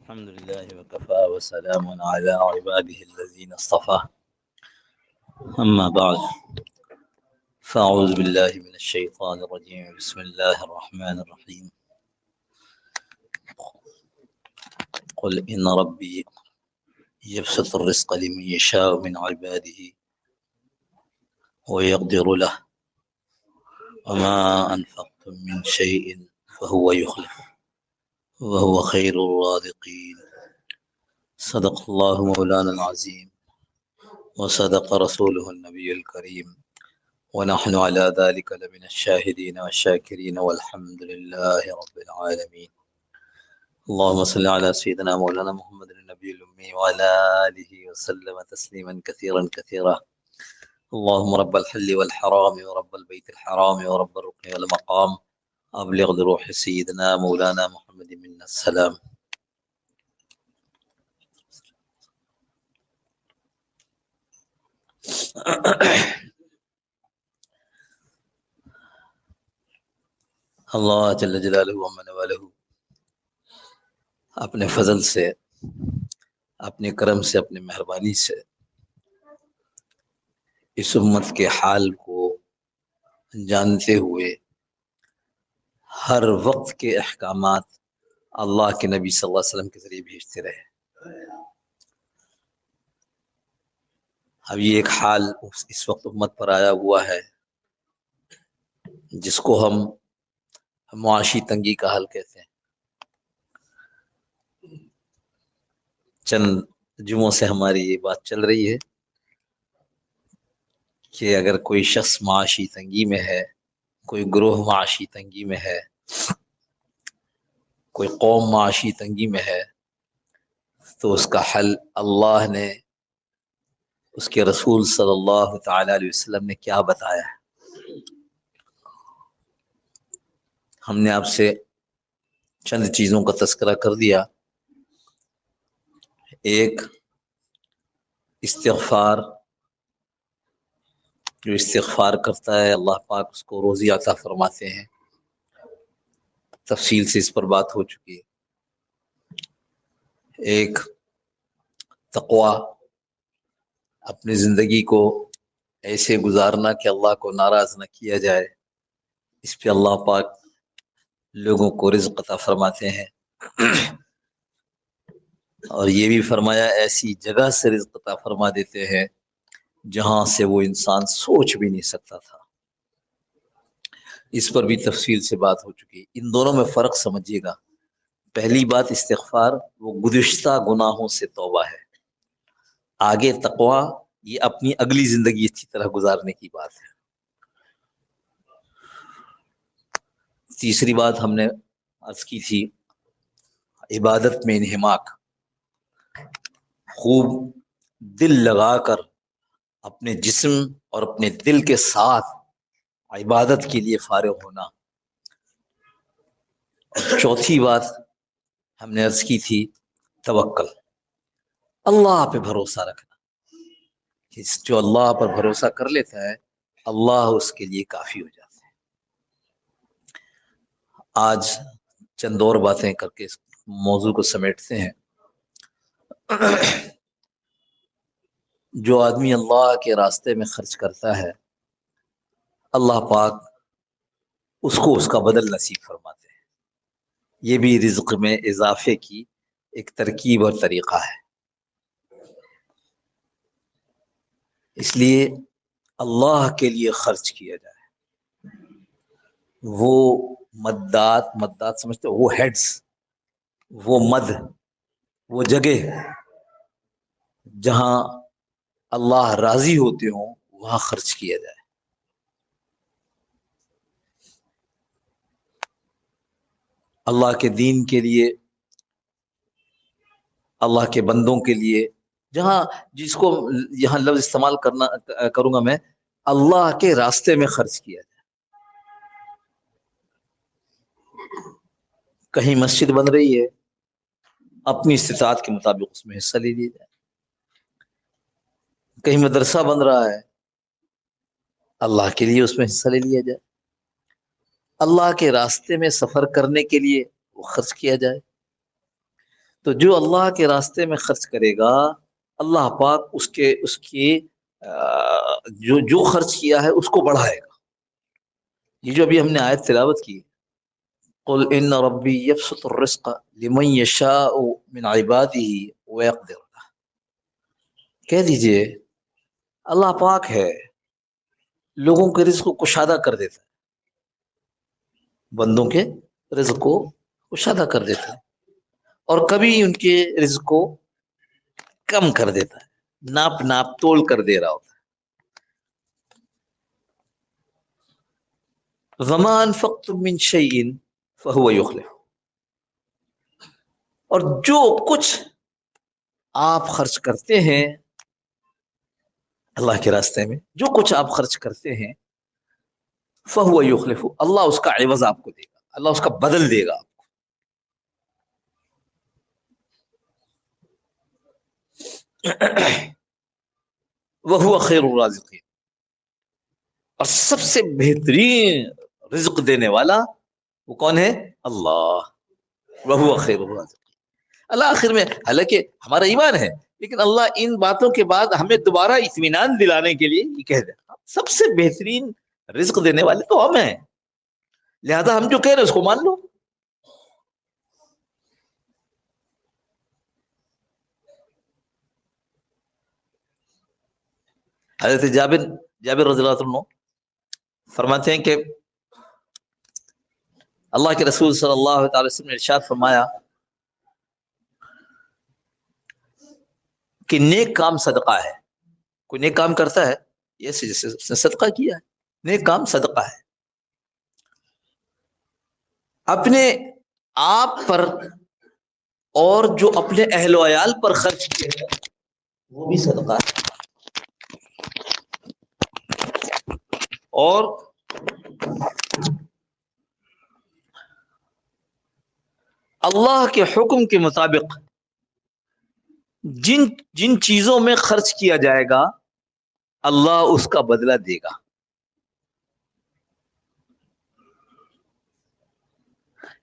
الحمد لله وكفى وسلام على عباده الذين اصطفى أما بعد فأعوذ بالله من الشيطان الرجيم بسم الله الرحمن الرحيم قل إن ربي يبسط الرزق لمن يشاء من عباده ويقدر له وما أنفقتم من شيء فهو يخلف وهو خير الرازقين صدق الله مولانا العظيم وصدق رسوله النبي الكريم ونحن على ذلك لمن الشاهدين والشاكرين والحمد لله رب العالمين اللهم صل على سيدنا مولانا محمد النبي الأمي وعلى آله وسلم تسليما كثيرا كثيرا اللهم رب الحل والحرام ورب البيت الحرام ورب الركن والمقام أبلغ لروح سيدنا مولانا محمد منا السلام. اللہ جل جلالہ ومن والہ اپنے فضل سے، اپنے کرم سے، اپنے مہربانی سے اس امت کے حال کو جانتے ہوئے ہر وقت کے احکامات اللہ کے نبی صلی اللہ علیہ وسلم کے ذریعے بھیجتے رہے. اب یہ ایک حال اس وقت امت پر آیا ہوا ہے جس کو ہم معاشی تنگی کا حل کہتے ہیں. چند جمعوں سے ہماری یہ بات چل رہی ہے کہ اگر کوئی شخص معاشی تنگی میں ہے، کوئی گروہ معاشی تنگی میں ہے، کوئی قوم معاشی تنگی میں ہے، تو اس کا حل اللہ نے، اس کے رسول صلی اللہ تعالی علیہ وسلم نے کیا بتایا ہے. ہم نے آپ سے چند چیزوں کا تذکرہ کر دیا. ایک، استغفار. جو استغفار کرتا ہے اللہ پاک اس کو روزی عطا فرماتے ہیں. تفصیل سے اس پر بات ہو چکی ہے. ایک، تقوی. اپنی زندگی کو ایسے گزارنا کہ اللہ کو ناراض نہ کیا جائے. اس پہ اللہ پاک لوگوں کو رزق عطا فرماتے ہیں، اور یہ بھی فرمایا ایسی جگہ سے رزق عطا فرما دیتے ہیں جہاں سے وہ انسان سوچ بھی نہیں سکتا تھا. اس پر بھی تفصیل سے بات ہو چکی. ان دونوں میں فرق سمجھیے گا. پہلی بات استغفار، وہ گزشتہ گناہوں سے توبہ ہے. آگے تقوی، یہ اپنی اگلی زندگی اچھی طرح گزارنے کی بات ہے. تیسری بات ہم نے عرض کی تھی، عبادت میں انہماک. خوب دل لگا کر اپنے جسم اور اپنے دل کے ساتھ عبادت کے لیے فارغ ہونا. اور چوتھی بات ہم نے عرض کی تھی، توکل. اللہ پہ بھروسہ رکھنا. جو اللہ پر بھروسہ کر لیتا ہے اللہ اس کے لیے کافی ہو جاتا ہے. آج چند اور باتیں کر کے اس موضوع کو سمیٹتے ہیں. جو آدمی اللہ کے راستے میں خرچ کرتا ہے اللہ پاک اس کو اس کا بدل نصیب فرماتے ہیں. یہ بھی رزق میں اضافے کی ایک ترکیب اور طریقہ ہے. اس لیے اللہ کے لیے خرچ کیا جائے. وہ مدات سمجھتے ہو، وہ ہیڈز، وہ مد، وہ جگہ جہاں اللہ راضی ہوتے ہوں وہاں خرچ کیا جائے. اللہ کے دین کے لیے، اللہ کے بندوں کے لیے، جہاں جس کو یہاں لفظ استعمال کروں گا میں، اللہ کے راستے میں خرچ کیا جائے. کہیں مسجد بن رہی ہے، اپنی استطاعت کے مطابق اس میں حصہ لے لیا جائے. کہیں مدرسہ بن رہا ہے، اللہ کے لیے اس میں حصہ لے لیا جائے. اللہ کے راستے میں سفر کرنے کے لیے وہ خرچ کیا جائے. تو جو اللہ کے راستے میں خرچ کرے گا اللہ پاک اس کی جو خرچ کیا ہے اس کو بڑھائے گا. یہ جو ابھی ہم نے آیت تلاوت کی، قل ان ربی یبسط الرزق لمن یشاء من عباده ویقدر، کہہ دیجئے اللہ پاک ہے لوگوں کے رزق کو کشادہ کر دیتا ہے، بندوں کے رزق کو کشادہ کر دیتا ہے، اور کبھی ان کے رزق کو کم کر دیتا ہے، ناپ تول کر دے رہا ہوتا ہے. وما انفقتم من شیء فهو یخلف، اور جو کچھ آپ خرچ کرتے ہیں اللہ کے راستے میں، جو کچھ آپ خرچ کرتے ہیں فهو یخلف، اللہ اس کا عوض آپ کو دے گا، اللہ اس کا بدل دے گا. وهو خیر الرازقین، اور سب سے بہترین رزق دینے والا وہ کون ہے؟ اللہ. وهو خیر الرازقین. اللہ آخر میں، حالانکہ ہمارا ایمان ہے، لیکن اللہ ان باتوں کے بعد ہمیں دوبارہ اطمینان دلانے کے لیے یہ کہہ دے سب سے بہترین رزق دینے والے تو ہم ہیں، لہذا ہم جو کہہ رہے ہیں اس کو مان لو. حضرت جابر رضی اللہ عنہ فرماتے ہیں کہ اللہ کے رسول صلی اللہ تعالی وسلم نے ارشاد فرمایا کہ نیک کام صدقہ ہے. کوئی نیک کام کرتا ہے جیسے اس نے صدقہ کیا ہے، نیک کام صدقہ ہے. اپنے آپ پر اور جو اپنے اہل و عیال پر خرچ کیے ہیں وہ بھی صدقہ ہے. اور اللہ کے حکم کے مطابق جن چیزوں میں خرچ کیا جائے گا اللہ اس کا بدلہ دے گا.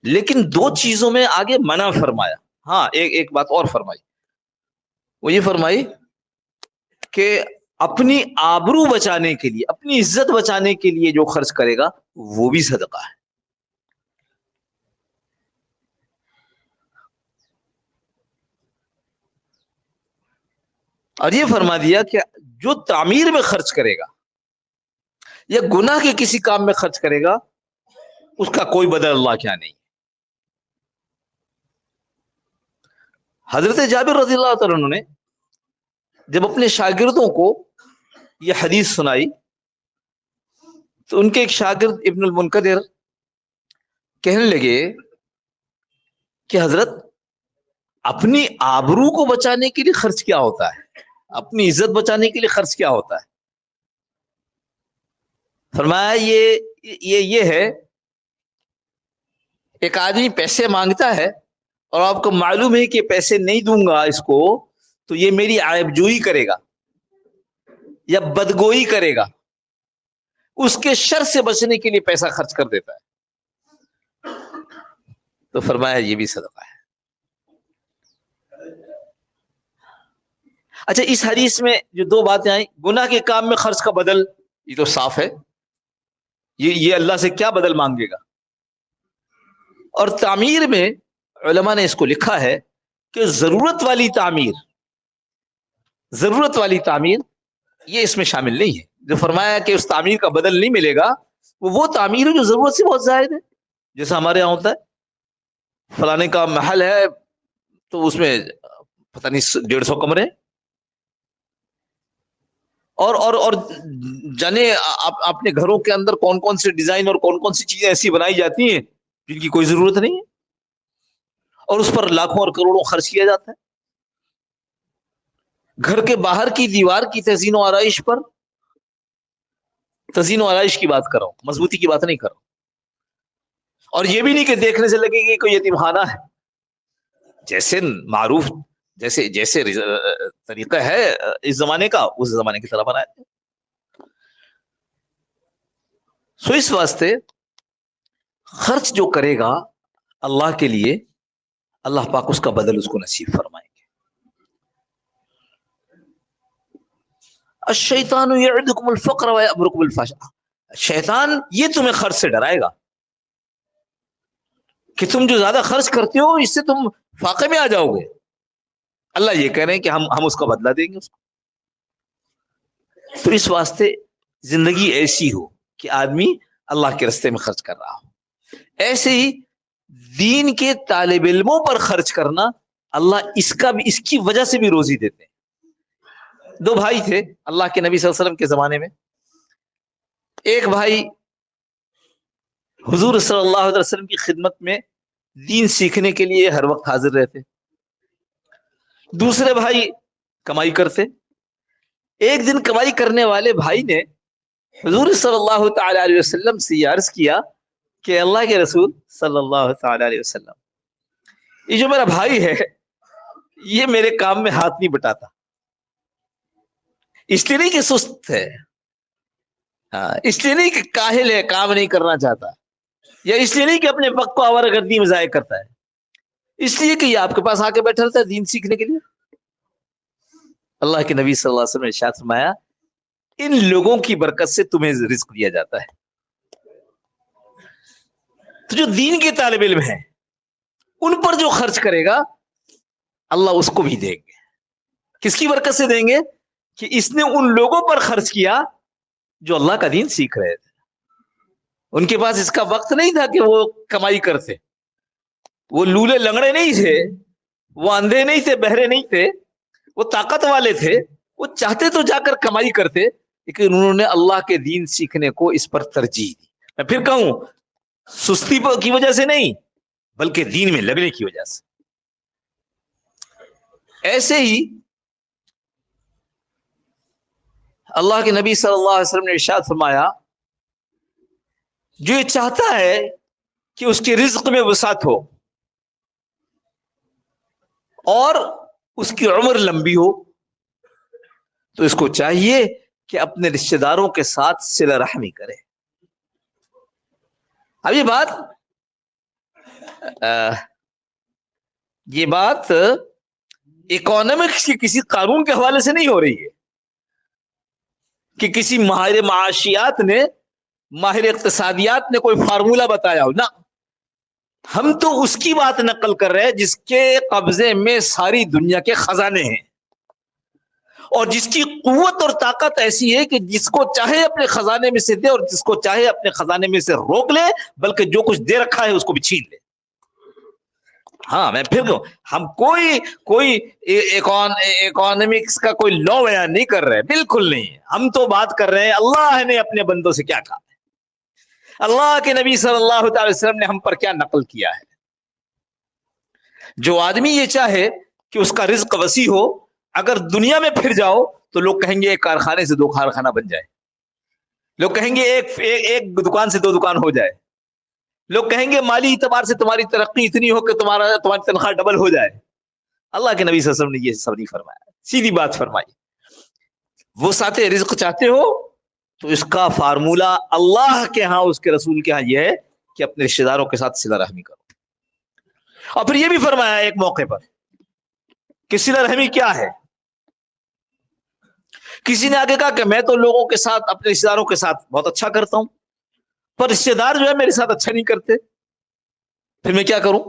لیکن دو چیزوں میں آگے منع فرمایا. ہاں ایک بات اور فرمائی، وہ یہ فرمائی کہ اپنی آبرو بچانے کے لیے، اپنی عزت بچانے کے لیے جو خرچ کرے گا وہ بھی صدقہ ہے. اور یہ فرما دیا کہ جو تعمیر میں خرچ کرے گا یا گناہ کے کسی کام میں خرچ کرے گا اس کا کوئی بدل اللہ کیا نہیں. حضرت جابر رضی اللہ تعالیٰ عنہ نے جب اپنے شاگردوں کو یہ حدیث سنائی تو ان کے ایک شاگرد ابن المنکدر کہنے لگے کہ حضرت اپنی آبرو کو بچانے کے لیے خرچ کیا ہوتا ہے، اپنی عزت بچانے کے لیے خرچ کیا ہوتا ہے؟ فرمایا یہ ہے ایک آدمی پیسے مانگتا ہے اور آپ کو معلوم ہے کہ پیسے نہیں دوں گا اس کو تو یہ میری عیب جوئی کرے گا یا بدگوئی کرے گا، اس کے شر سے بچنے کے لیے پیسہ خرچ کر دیتا ہے. تو فرمایا یہ بھی صدقہ ہے. اچھا، اس حدیث میں جو دو باتیں آئیں، گناہ کے کام میں خرچ کا بدل، یہ تو صاف ہے، یہ اللہ سے کیا بدل مانگے گا. اور تعمیر میں علماء نے اس کو لکھا ہے کہ ضرورت والی تعمیر یہ اس میں شامل نہیں ہے. جو فرمایا کہ اس تعمیر کا بدل نہیں ملے گا وہ تعمیر ہے جو ضرورت سے بہت زائد ہے. جیسا ہمارے یہاں ہوتا ہے فلانے کا محل ہے تو اس میں پتہ نہیں 150 کمرے، اور جانے اپنے گھروں کے اندر کون کون سے ڈیزائن اور کون کون سی چیزیں ایسی بنائی جاتی ہیں جن کی کوئی ضرورت نہیں ہے اور اس پر لاکھوں اور کروڑوں خرچ کیا جاتا ہے. گھر کے باہر کی دیوار کی تزئین و آرائش پر، تزئین و آرائش کی بات کر رہا ہوں، مضبوطی کی بات نہیں کر رہا ہوں. اور یہ بھی نہیں کہ دیکھنے سے لگے کہ کوئی یتیم خانہ ہے، جیسے معروف جیسے طریقہ ہے اس زمانے کا اس زمانے کی طرح بنایا. سو اس واسطے خرچ جو کرے گا اللہ کے لیے اللہ پاک اس کا بدل اس کو نصیب فرمائیں گے. الشیطان یعدکم الفقر ویأمرکم بالفحشاء، شیطان یہ تمہیں خرچ سے ڈرائے گا کہ تم جو زیادہ خرچ کرتے ہو اس سے تم فاقے میں آ جاؤ گے. اللہ یہ کہہ رہے ہیں کہ ہم اس کا بدلہ دیں گے اس کو. تو اس واسطے زندگی ایسی ہو کہ آدمی اللہ کے راستے میں خرچ کر رہا ہو. ایسے ہی دین کے طالب علموں پر خرچ کرنا، اللہ اس کی وجہ سے بھی روزی دیتے ہیں. دو بھائی تھے اللہ کے نبی صلی اللہ علیہ وسلم کے زمانے میں. ایک بھائی حضور صلی اللہ علیہ وسلم کی خدمت میں دین سیکھنے کے لیے ہر وقت حاضر رہتے. دوسرے بھائی کمائی کرتے. ایک دن کمائی کرنے والے بھائی نے حضور صلی اللہ تعالی علیہ وسلم سے یہ عرض کیا کہ اللہ کے رسول صلی اللہ تعالی علیہ وسلم، یہ جو میرا بھائی ہے یہ میرے کام میں ہاتھ نہیں بٹاتا، اس لیے نہیں کہ سست ہے، اس لیے نہیں کہ کاہل ہے کام نہیں کرنا چاہتا، یا اس لیے نہیں کہ اپنے وقت کو آوارہ گردی میں ضائع کرتا ہے، اس لیے کہ یہ آپ کے پاس آ کے بیٹھا رہتا ہے دین سیکھنے کے لیے. اللہ کے نبی صلی اللہ علیہ وسلم نے ارشاد فرمایا ان لوگوں کی برکت سے تمہیں رزق دیا جاتا ہے. تو جو دین کے طالب علم ہیں ان پر جو خرچ کرے گا اللہ اس کو بھی دیں گے. کس کی برکت سے دیں گے؟ کہ اس نے ان لوگوں پر خرچ کیا جو اللہ کا دین سیکھ رہے تھے. ان کے پاس اس کا وقت نہیں تھا کہ وہ کمائی کرتے، وہ لولے لنگڑے نہیں تھے، وہ اندھے نہیں تھے، بہرے نہیں تھے، وہ طاقت والے تھے، وہ چاہتے تو جا کر کمائی کرتے، لیکن انہوں نے اللہ کے دین سیکھنے کو اس پر ترجیح دی. میں پھر کہوں سستی کی وجہ سے نہیں بلکہ دین میں لگنے کی وجہ سے. ایسے ہی اللہ کے نبی صلی اللہ علیہ وسلم نے ارشاد فرمایا جو یہ چاہتا ہے کہ اس کے رزق میں وسعت ہو اور اس کی عمر لمبی ہو تو اس کو چاہیے کہ اپنے رشتہ داروں کے ساتھ صلہ رحمی کرے. اب یہ بات اکانومکس کے کسی قانون کے حوالے سے نہیں ہو رہی ہے کہ کسی ماہر معاشیات نے، ماہر اقتصادیات نے کوئی فارمولہ بتایا ہو. نہ، ہم تو اس کی بات نقل کر رہے ہیں جس کے قبضے میں ساری دنیا کے خزانے ہیں اور جس کی قوت اور طاقت ایسی ہے کہ جس کو چاہے اپنے خزانے میں سے دے اور جس کو چاہے اپنے خزانے میں سے روک لے، بلکہ جو کچھ دے رکھا ہے اس کو بھی چھین لے. ہاں میں پھر کہوں ہم کوئی اکانومکس کا کوئی لا بیان نہیں کر رہے، بالکل نہیں. ہم تو بات کر رہے ہیں اللہ نے اپنے بندوں سے کیا کہا ہے، اللہ کے نبی صلی اللہ تعالی وسلم نے ہم پر کیا نقل کیا ہے. جو آدمی یہ چاہے کہ اس کا رزق وسیع ہو، اگر دنیا میں پھر جاؤ تو لوگ کہیں گے ایک کارخانے سے 2 کارخانہ بن جائے، لوگ کہیں گے ایک دکان سے 2 دکان ہو جائے، لوگ کہیں گے مالی اعتبار سے تمہاری ترقی اتنی ہو کہ تمہاری تنخواہ ڈبل ہو جائے. اللہ کے نبی صلی اللہ علیہ وسلم نے یہ سب نہیں فرمایا، سیدھی بات فرمائی. وہ ساتھ رزق چاہتے ہو تو اس کا فارمولہ اللہ کے ہاں، اس کے رسول کے ہاں یہ ہے کہ اپنے رشتہ داروں کے ساتھ صلہ رحمی کرو. اور پھر یہ بھی فرمایا ایک موقع پر کہ صلہ رحمی کیا ہے. کسی نے آگے کہا کہ میں تو لوگوں کے ساتھ، اپنے رشتہ داروں کے ساتھ بہت اچھا کرتا ہوں، پر رشتہ دار جو ہے میرے ساتھ اچھا نہیں کرتے، پھر میں کیا کروں؟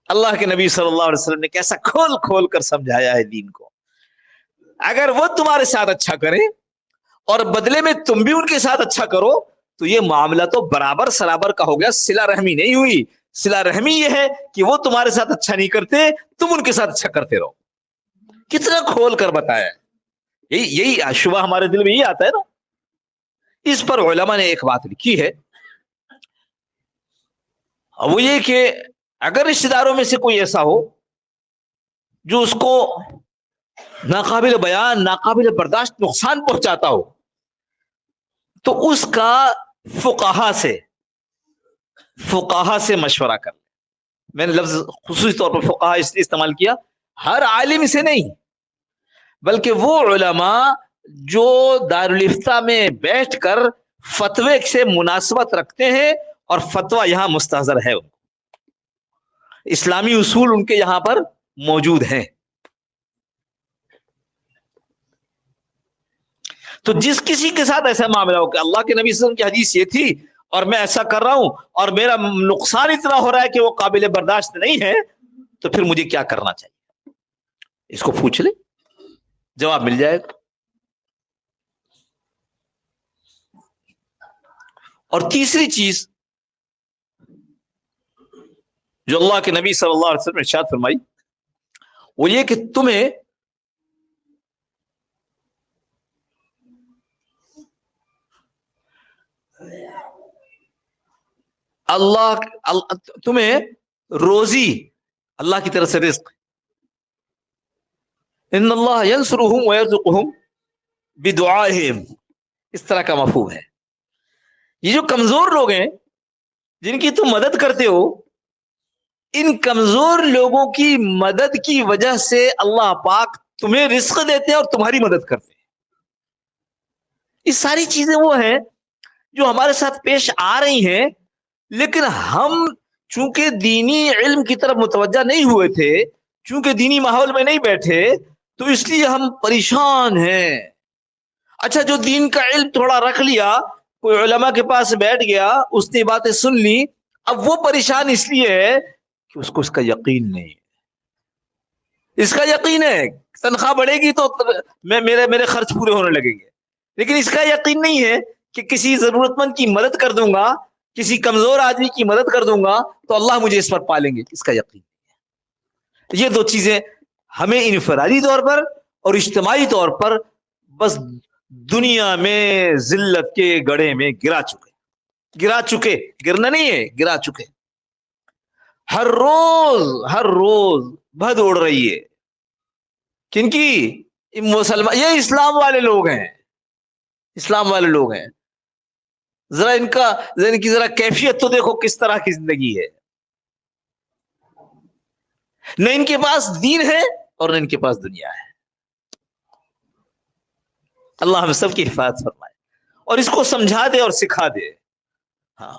اللہ کے نبی صلی اللہ علیہ وسلم نے کیسا کھول کھول کر سمجھایا ہے دین کو. اگر وہ تمہارے ساتھ اچھا کرے اور بدلے میں تم بھی ان کے ساتھ اچھا کرو تو یہ معاملہ تو برابر سرابر کا ہو گیا، صلہ رحمی نہیں ہوئی. صلہ رحمی یہ ہے کہ وہ تمہارے ساتھ اچھا نہیں کرتے، تم ان کے ساتھ اچھا کرتے رہو. کتنا کھول کر بتایا. یہی شبہ ہمارے دل میں یہ آتا ہے نا. اس پر علماء نے ایک بات لکھی ہے، وہ یہ کہ اگر رشتہ داروں میں سے کوئی ایسا ہو جو اس کو ناقابل بیان، ناقابل برداشت نقصان پہنچاتا ہو تو اس کا فقہا سے مشورہ کر لے. میں نے لفظ خصوصی طور پر فقہا اس لیے استعمال کیا، ہر عالم سے نہیں بلکہ وہ علماء جو دارالفتہ میں بیٹھ کر فتوے سے مناسبت رکھتے ہیں اور فتویٰ یہاں مستحضر ہے ان کو. اسلامی اصول ان کے یہاں پر موجود ہیں. تو جس کسی کے ساتھ ایسا معاملہ ہو کہ اللہ کے نبی صلی اللہ علیہ وسلم کی حدیث یہ تھی اور میں ایسا کر رہا ہوں اور میرا نقصان اتنا ہو رہا ہے کہ وہ قابل برداشت نہیں ہے، تو پھر مجھے کیا کرنا چاہیے؟ اس کو پوچھ لے، جواب مل جائے گا. اور تیسری چیز جو اللہ کے نبی صلی اللہ علیہ وسلم نے ارشاد فرمائی وہ یہ کہ تمہیں تمہیں روزی اللہ کی طرف سے رزق، ان اللہ ینصرهم ویرزقهم بدعائهم، اس طرح کا مفہوم ہے. یہ جو کمزور لوگ ہیں جن کی تم مدد کرتے ہو، ان کمزور لوگوں کی مدد کی وجہ سے اللہ پاک تمہیں رزق دیتے ہیں اور تمہاری مدد کرتے ہیں. یہ ساری چیزیں وہ ہیں جو ہمارے ساتھ پیش آ رہی ہیں، لیکن ہم چونکہ دینی علم کی طرف متوجہ نہیں ہوئے تھے، چونکہ دینی ماحول میں نہیں بیٹھے، تو اس لیے ہم پریشان ہیں. اچھا، جو دین کا علم تھوڑا رکھ لیا، کوئی علماء کے پاس بیٹھ گیا، اس نے باتیں سن لی، اب وہ پریشان اس لیے ہے کہ اس کو اس کا یقین نہیں ہے. اس کا یقین ہے تنخواہ بڑھے گی تو میرے خرچ پورے ہونے لگیں گے، لیکن اس کا یقین نہیں ہے کہ کسی ضرورت مند کی مدد کر دوں گا، کسی کمزور آدمی کی مدد کر دوں گا تو اللہ مجھے اس پر پالیں گے. اس کا یقین نہیں ہے. یہ دو چیزیں ہمیں انفرادی طور پر اور اجتماعی طور پر بس دنیا میں ذلت کے گڑھے میں گرا چکے، گرنا نہیں ہے، گرا چکے. ہر روز بھد اڑ رہی ہے. کن کی؟ مسلمان، یہ اسلام والے لوگ ہیں، اسلام والے لوگ ہیں. ذرا ان کی ذرا کیفیت تو دیکھو کس طرح کی زندگی ہے. نہ ان کے پاس دین ہے اور نہ ان کے پاس دنیا ہے. اللہ ہم سب کی حفاظت فرمائے اور اس کو سمجھا دے اور سکھا دے. ہاں،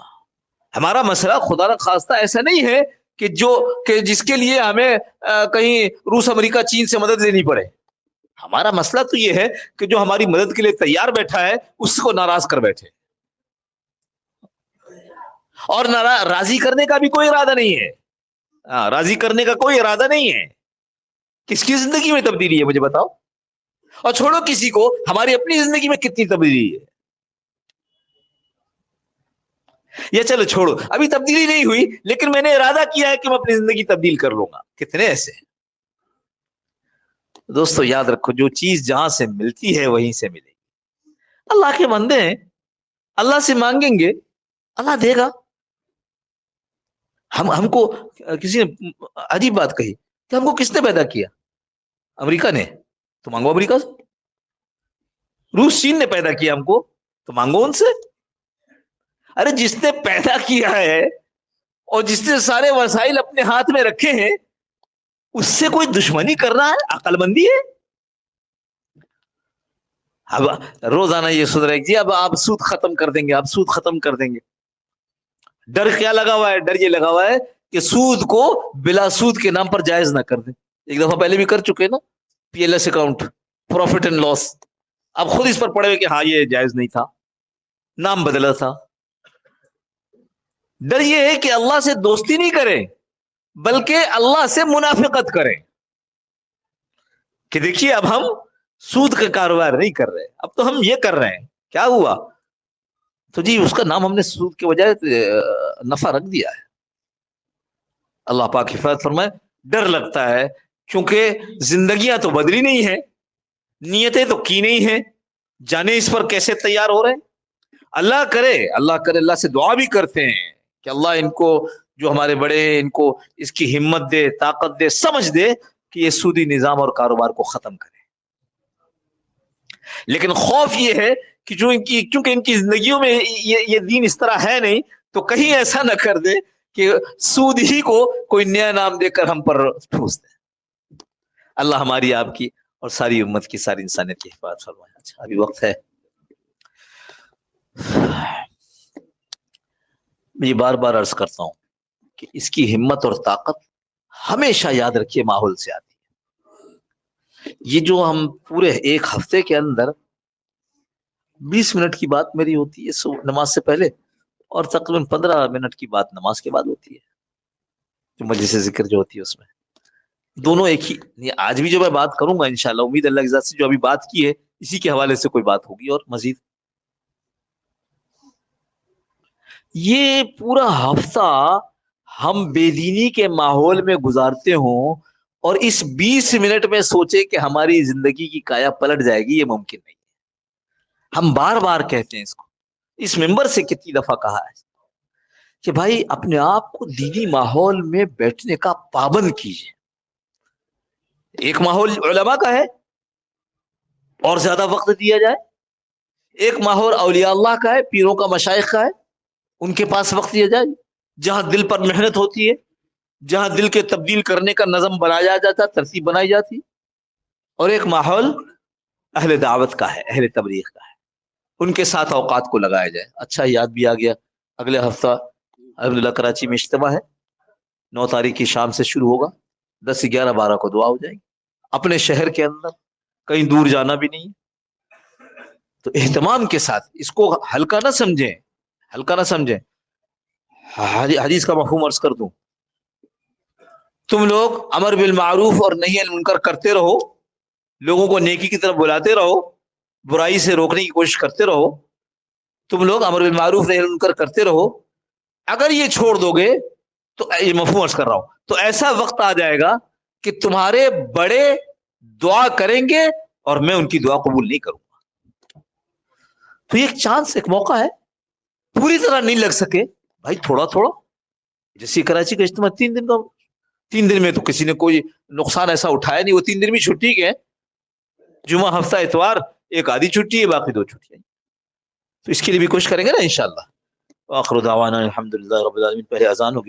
ہمارا مسئلہ خدا نہ خواستہ ایسا نہیں ہے کہ جس کے لیے ہمیں کہیں روس، امریکہ، چین سے مدد لینی پڑے. ہمارا مسئلہ تو یہ ہے کہ جو ہماری مدد کے لیے تیار بیٹھا ہے اس کو ناراض کر بیٹھے، اور راضی کرنے کا بھی کوئی ارادہ نہیں ہے. راضی کرنے کا کوئی ارادہ نہیں ہے. کس کی زندگی میں تبدیلی ہے مجھے بتاؤ، اور چھوڑو کسی کو، ہماری اپنی زندگی میں کتنی تبدیلی ہے. یہ چلو چھوڑو، ابھی تبدیلی نہیں ہوئی، لیکن میں نے ارادہ کیا ہے کہ میں اپنی زندگی تبدیل کر لوں گا. کتنے ایسے ہیں؟ دوستو یاد رکھو، جو چیز جہاں سے ملتی ہے وہیں سے ملے گی. اللہ کے بندے ہیں، اللہ سے مانگیں گے، اللہ دے گا. ہم کو کسی نے عجیب بات کہی کہ ہم کو کس نے پیدا کیا؟ امریکہ نے. تو مانگو امریکہ سے. روس، چین نے پیدا کیا ہم کو، تو مانگو ان سے. ارے جس نے پیدا کیا ہے اور جس نے سارے وسائل اپنے ہاتھ میں رکھے ہیں، اس سے کوئی دشمنی کرنا ہے؟ عقل مندی ہے؟ اب روزانہ یہ سن رہے جی اب آپ سود ختم کر دیں گے، آپ سود ختم کر دیں گے. ڈر کیا لگا ہوا ہے؟ ڈر یہ لگا ہوا ہے کہ سود کو بلا سود کے نام پر جائز نہ کر دیں. ایک دفعہ پہلے بھی کر چکے نا، P L S account, profit and loss. اب خود اس پر پڑے ہوئے کہ ہاں یہ جائز نہیں تھا، نام بدلا تھا. ڈر یہ ہے کہ اللہ سے دوستی نہیں کریں بلکہ اللہ سے منافقت کریں، کہ دیکھیے اب ہم سود کا کاروبار نہیں کر رہے، اب تو ہم یہ کر رہے ہیں. کیا ہوا؟ تو جی اس کا نام ہم نے سود کے بجائے نفع رکھ دیا ہے. اللہ پاک حفاظت فرمائے. ڈر لگتا ہے کیونکہ زندگیاں تو بدلی نہیں ہیں، نیتیں تو کی نہیں ہیں، جانے اس پر کیسے تیار ہو رہے ہیں. اللہ کرے اللہ سے دعا بھی کرتے ہیں کہ اللہ ان کو، جو ہمارے بڑے ہیں، ان کو اس کی ہمت دے، طاقت دے، سمجھ دے کہ یہ سودی نظام اور کاروبار کو ختم کرے. لیکن خوف یہ ہے کہ چونکہ ان کی زندگیوں میں یہ دین اس طرح ہے نہیں، تو کہیں ایسا نہ کر دے کہ سود ہی کو کوئی نیا نام دے کر ہم پر ٹھوس دے. اللہ ہماری، آپ کی اور ساری امت کی، ساری انسانیت کی حفاظت فرمائے. اچھا ابھی وقت ہے. میں یہ بار بار عرض کرتا ہوں کہ اس کی ہمت اور طاقت ہمیشہ یاد رکھیے ماحول سے آتی ہے. یہ جو ہم پورے ایک ہفتے کے اندر 20 منٹ کی بات میری ہوتی ہے نماز سے پہلے، اور تقریباً 15 منٹ کی بات نماز کے بعد ہوتی ہے، جو مجلس ذکر جو ہوتی ہے اس میں دونوں ایک ہی. آج بھی جو میں بات کروں گا انشاءاللہ امید اللہ کی ذات سے جو ابھی بات کی ہے اسی کے حوالے سے کوئی بات ہوگی اور مزید. یہ پورا ہفتہ ہم بے دینی کے ماحول میں گزارتے ہوں اور اس 20 منٹ میں سوچے کہ ہماری زندگی کی کایا پلٹ جائے گی، یہ ممکن نہیں. ہم بار بار کہتے ہیں اس کو، اس ممبر سے کتنی دفعہ کہا ہے کہ بھائی اپنے آپ کو دینی ماحول میں بیٹھنے کا پابند کیجیے. ایک ماحول علماء کا ہے اور زیادہ وقت دیا جائے، ایک ماحول اولیاء اللہ کا ہے، پیروں کا، مشائخ کا ہے، ان کے پاس وقت دیا جائے جہاں دل پر محنت ہوتی ہے، جہاں دل کے تبدیل کرنے کا نظم بنایا جاتا، ترتیب بنائی جاتی. اور ایک ماحول اہل دعوت کا ہے، اہل تبلیغ کا ہے، ان کے ساتھ اوقات کو لگایا جائے. اچھا یاد بھی آ گیا، اگلے ہفتہ الحمدللہ کراچی میں اجتماع ہے، 9 تاریخ کی شام سے شروع ہوگا، 10 11 12 کو دعا ہو جائے گی. اپنے شہر کے اندر، کہیں دور جانا بھی نہیں. تو اہتمام کے ساتھ اس کو ہلکا نہ سمجھیں، ہلکا نہ سمجھیں. حدیث کا مفہوم عرض کر دوں، تم لوگ امر بالمعروف اور نہی عن المنکر کرتے رہو، لوگوں کو نیکی کی طرف بلاتے رہو، برائی سے روکنے کی کوشش کرتے رہو. تم لوگ امر بالمعروف نہی عن المنکر کرتے رہو، اگر یہ چھوڑ دو گے تو یہ مفہوم عرض کر رہا ہوں، تو ایسا وقت آ جائے گا کہ تمہارے بڑے دعا کریں گے اور میں ان کی دعا قبول نہیں کروں گا. تو یہ ایک چانس، ایک موقع ہے. پوری طرح نہیں لگ سکے بھائی، تھوڑا تھوڑا. جیسے کراچی کا اجتماع 3 دن کا، 3 دن میں تو کسی نے کوئی نقصان ایسا اٹھایا نہیں. وہ 3 دن بھی چھٹی کے، جمعہ ہفتہ اتوار ایک آدھی چھٹی ہے، باقی 2 چھٹیاں. تو اس کے لیے بھی کوشش کریں گے نا انشاءاللہ. وآخر دعوانا الحمدللہ رب العالمین. پہلے اذان ہوگی.